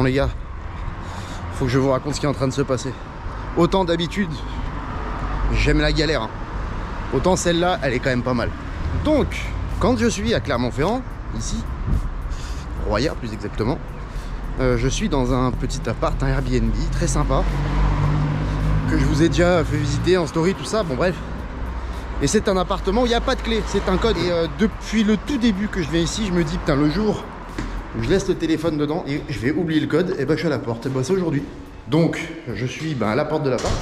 les gars, faut que je vous raconte ce qui est en train de se passer. Autant d'habitude, j'aime la galère, hein. Autant celle-là, elle est quand même pas mal. Donc, quand je suis à Clermont-Ferrand, ici, Roya plus exactement, je suis dans un petit appart, un Airbnb très sympa, que je vous ai déjà fait visiter en story, tout ça, bon bref. Et c'est un appartement où il n'y a pas de clé, c'est un code. Et depuis le tout début que je viens ici, je me dis, putain, le jour où je laisse le téléphone dedans et je vais oublier le code, et ben je suis à la porte, et ben c'est aujourd'hui. Donc, je suis à la porte de l'appart.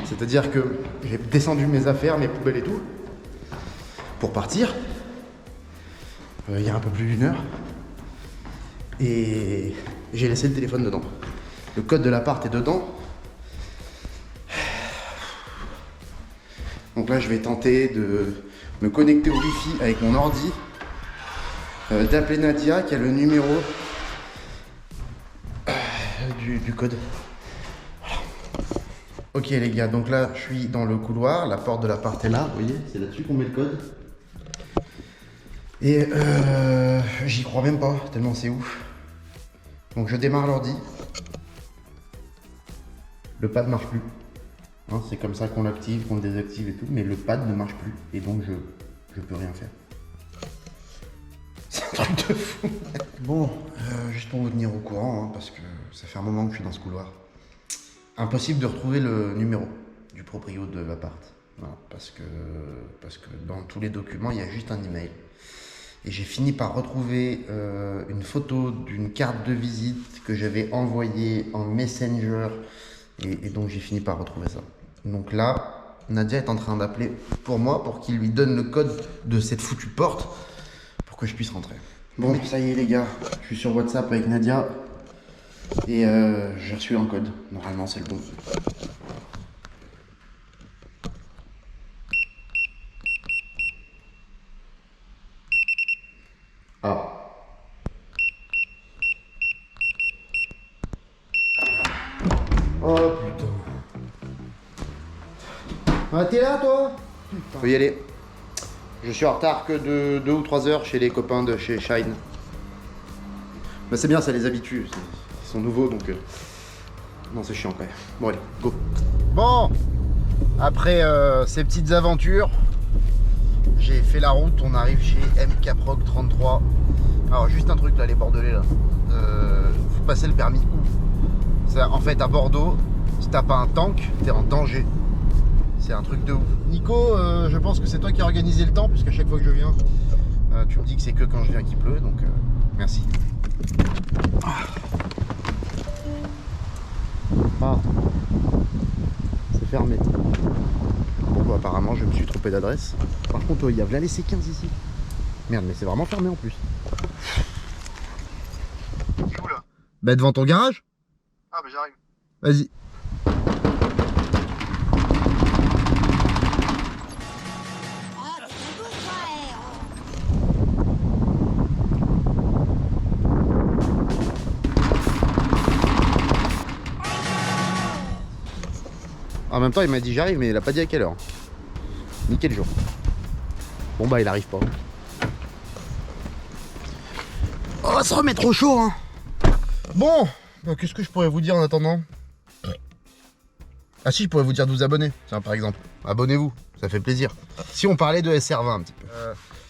C'est-à-dire que j'ai descendu mes affaires, mes poubelles et tout, pour partir. Il y a un peu plus d'une heure. Et j'ai laissé le téléphone dedans. Le code de l'appart est dedans. Donc là, je vais tenter de me connecter au Wi-Fi avec mon ordi, d'appeler Nadia qui a le numéro du code. Ok les gars, donc là je suis dans le couloir, la porte de l'appart est là, vous voyez, c'est là-dessus qu'on met le code. Et j'y crois même pas, tellement c'est ouf. Donc je démarre l'ordi. Le pad marche plus. Hein, c'est comme ça qu'on l'active, qu'on le désactive et tout, mais le pad ne marche plus. Et donc je peux rien faire. C'est un truc de fou. Bon, juste pour vous tenir au courant, hein, parce que ça fait un moment que je suis dans ce couloir. Impossible de retrouver le numéro du proprio de l'appart. Voilà, parce que dans tous les documents, il y a juste un email. Et j'ai fini par retrouver une photo d'une carte de visite que j'avais envoyée en Messenger. Et donc j'ai fini par retrouver ça. Donc là, Nadia est en train d'appeler pour moi, pour qu'il lui donne le code de cette foutue porte, pour que je puisse rentrer. Bon, ça y est les gars, je suis sur WhatsApp avec Nadia. Et j'ai reçu un code, normalement c'est le bon. Ah. Oh putain. Ah t'es là toi? Putain. Faut y aller. Je suis en retard que de 2 ou 3 heures chez les copains de chez Shine. Mais c'est bien, ça les habitue. Ils sont nouveaux donc... Non c'est chiant quand même. Bon allez, go. Bon, après ces petites aventures, j'ai fait la route, on arrive chez MKProg 33. Alors juste un truc là, les Bordelais là. Faut passer le permis où? Ça, en fait à Bordeaux, si t'as pas un tank, t'es en danger. C'est un truc de ouf. Nico, je pense que c'est toi qui as organisé le temps, puisqu'à chaque fois que je viens, tu me dis que c'est que quand je viens qu'il pleut, donc merci. Ah, c'est fermé. Bon bah apparemment je me suis trompé d'adresse. Par contre il y a là les C15 ici. Merde mais c'est vraiment fermé en plus. C'est où là? Bah devant ton garage. Ah bah j'arrive. Vas-y. En même temps il m'a dit j'arrive mais il a pas dit à quelle heure. Ni quel jour. Bon bah il arrive pas. On va se remettre au chaud hein. Bon, donc qu'est-ce que je pourrais vous dire en attendant? Ah si, je pourrais vous dire de vous abonner, tiens par exemple. Abonnez-vous, ça fait plaisir. Si on parlait de SR20 un petit peu.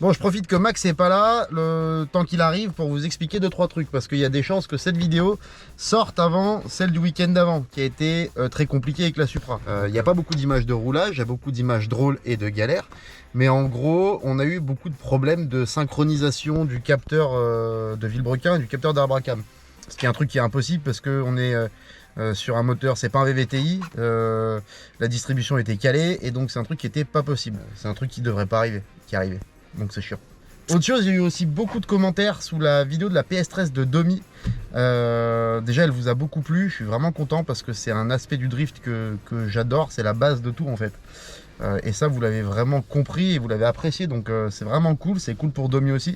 Bon, je profite que Max n'est pas là, le temps qu'il arrive, pour vous expliquer 2-3 trucs. Parce qu'il y a des chances que cette vidéo sorte avant celle du week-end d'avant, qui a été très compliquée avec la Supra. Il n'y a pas beaucoup d'images de roulage, il y a beaucoup d'images drôles et de galères. Mais en gros, on a eu beaucoup de problèmes de synchronisation du capteur de Vilebrequin et du capteur d'Arbracam. Ce qui est un truc qui est impossible parce qu'on est sur un moteur, c'est pas un VVTI, la distribution était calée et donc c'est un truc qui était pas possible. C'est un truc qui devrait pas arriver, qui est arrivé. Donc c'est chiant. Autre chose, il y a eu aussi beaucoup de commentaires sous la vidéo de la PS13 de Domi. Déjà elle vous a beaucoup plu, je suis vraiment content parce que c'est un aspect du drift que j'adore, c'est la base de tout en fait. Et ça vous l'avez vraiment compris et vous l'avez apprécié, donc c'est vraiment cool, c'est cool pour Domi aussi.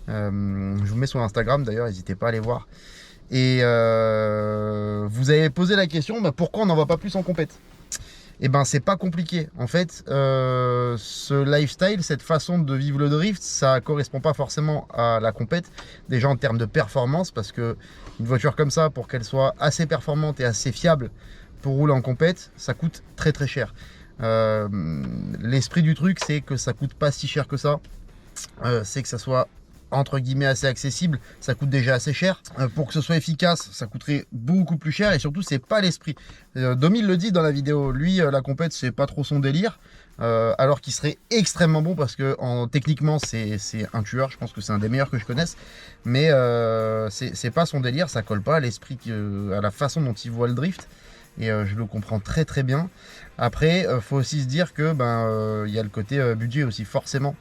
Je vous mets sur Instagram d'ailleurs, n'hésitez pas à aller voir. Et vous avez posé la question, bah, pourquoi on n'en voit pas plus en compète? et ben c'est pas compliqué. En fait, ce lifestyle, cette façon de vivre le drift, ça correspond pas forcément à la compète, déjà en termes de performance, parce que une voiture comme ça, pour qu'elle soit assez performante et assez fiable pour rouler en compète, ça coûte très très cher. L'esprit du truc, c'est que ça coûte pas si cher que ça, c'est que ça soit entre guillemets assez accessible, ça coûte déjà assez cher. Pour que ce soit efficace, ça coûterait beaucoup plus cher, et surtout c'est pas l'esprit. Domi le dit dans la vidéo, lui la compète c'est pas trop son délire, alors qu'il serait extrêmement bon parce que techniquement c'est un tueur, je pense que c'est un des meilleurs que je connaisse, mais c'est pas son délire, ça colle pas à l'esprit, à la façon dont il voit le drift, et je le comprends très très bien. Après faut aussi se dire que y a le côté budget aussi, forcément.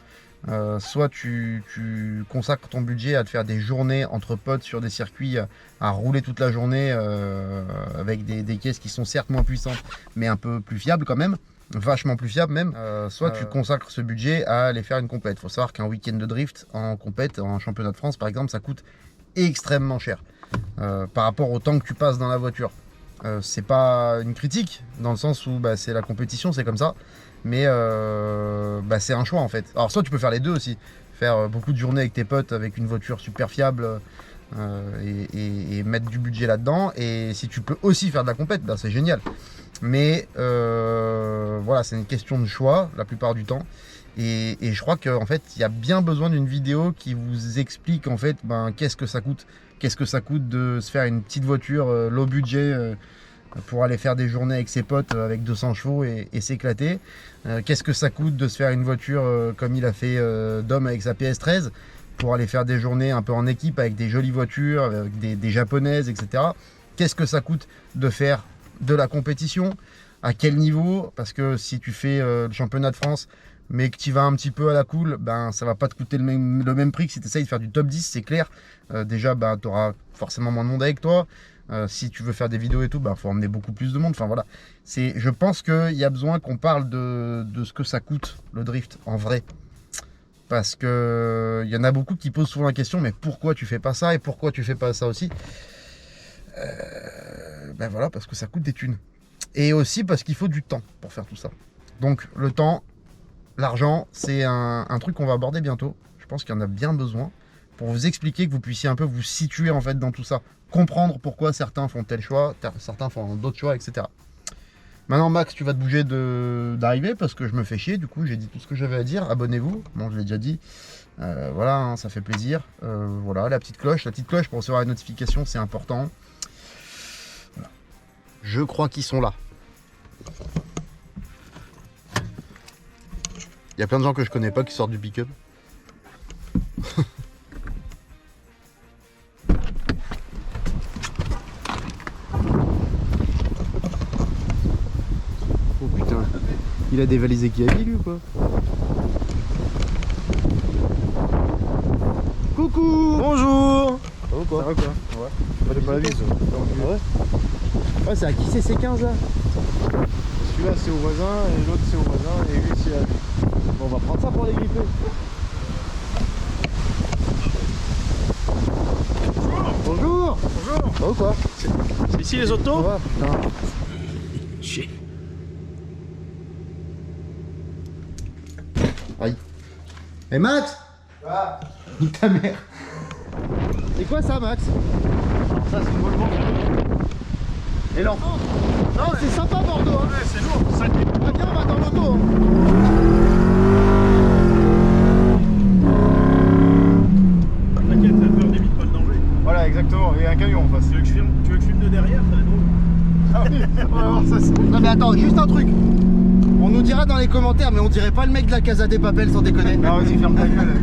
Soit tu consacres ton budget à te faire des journées entre potes sur des circuits, à rouler toute la journée avec des caisses qui sont certes moins puissantes mais un peu plus fiables quand même, vachement plus fiables même, soit tu consacres ce budget à aller faire une compète. Il faut savoir qu'un week-end de drift en compète, en championnat de France par exemple, ça coûte extrêmement cher par rapport au temps que tu passes dans la voiture. C'est pas une critique dans le sens où c'est la compétition, c'est comme ça. Mais c'est un choix en fait. Alors soit tu peux faire les deux aussi, faire beaucoup de journées avec tes potes avec une voiture super fiable et mettre du budget là-dedans, et si tu peux aussi faire de la compète, c'est génial. Mais voilà, c'est une question de choix la plupart du temps, et je crois qu'en fait il y a bien besoin d'une vidéo qui vous explique en fait qu'est-ce que ça coûte de se faire une petite voiture low budget pour aller faire des journées avec ses potes avec 200 chevaux et s'éclater. Qu'est-ce que ça coûte de se faire une voiture comme il a fait Dom avec sa PS13 pour aller faire des journées un peu en équipe avec des jolies voitures, avec des japonaises, etc. Qu'est-ce que ça coûte de faire de la compétition, à quel niveau, parce que si tu fais le championnat de France mais que tu vas un petit peu à la cool, ça va pas te coûter le même prix que si tu essayes de faire du top 10, c'est clair. Déjà tu auras forcément moins de monde avec toi. Si tu veux faire des vidéos et tout, faut emmener beaucoup plus de monde. Enfin voilà, je pense qu'il y a besoin qu'on parle de ce que ça coûte le drift en vrai, parce que il y en a beaucoup qui posent souvent la question, mais pourquoi tu fais pas ça et pourquoi tu fais pas ça aussi? Voilà, parce que ça coûte des thunes, et aussi parce qu'il faut du temps pour faire tout ça. Donc le temps, l'argent, c'est un truc qu'on va aborder bientôt. Je pense qu'il y en a bien besoin pour vous expliquer, que vous puissiez un peu vous situer en fait dans tout ça, comprendre pourquoi certains font tel choix, certains font d'autres choix, etc. Maintenant Max, tu vas te bouger d'arriver parce que je me fais chier, du coup j'ai dit tout ce que j'avais à dire. Abonnez-vous, bon je l'ai déjà dit, voilà, ça fait plaisir. Voilà, la petite cloche pour recevoir les notifications, c'est important. Voilà. Je crois qu'ils sont là. Il y a plein de gens que je connais pas qui sortent du pick-up. Oh putain, il a dévalisé Kiabi lui ou quoi? Coucou. Bonjour. Ça va quoi? Ça va quoi? Ouais. Fallait pas la vis. Ouais, c'est à qui c'est ces 15 là? Celui-là c'est au voisin et l'autre c'est au voisin et lui c'est à lui. Bon, on va prendre ça pour les gripper. Bonjour. Bonjour. Ça va quoi? C'est ici les autos? Ça va, putain. Aïe. Et Max? Ah. Nique ta mère. C'est quoi ça Max? Ça c'est une Volvo. Et là. Non, c'est sympa Bordeaux hein. Ouais, c'est lourd, 5 litres. Ah viens, on va dans l'auto hein. T'inquiète, la peur n'évite pas le danger. Voilà, exactement, et un camion en face. Tu veux que je filme de derrière, ça va être drôle. Ah oui, on va voir ça. Non mais attends, juste un truc. On nous dira dans les commentaires, mais on dirait pas le mec de la Casa des Papel sans déconner. Non, vas-y, ferme ta gueule.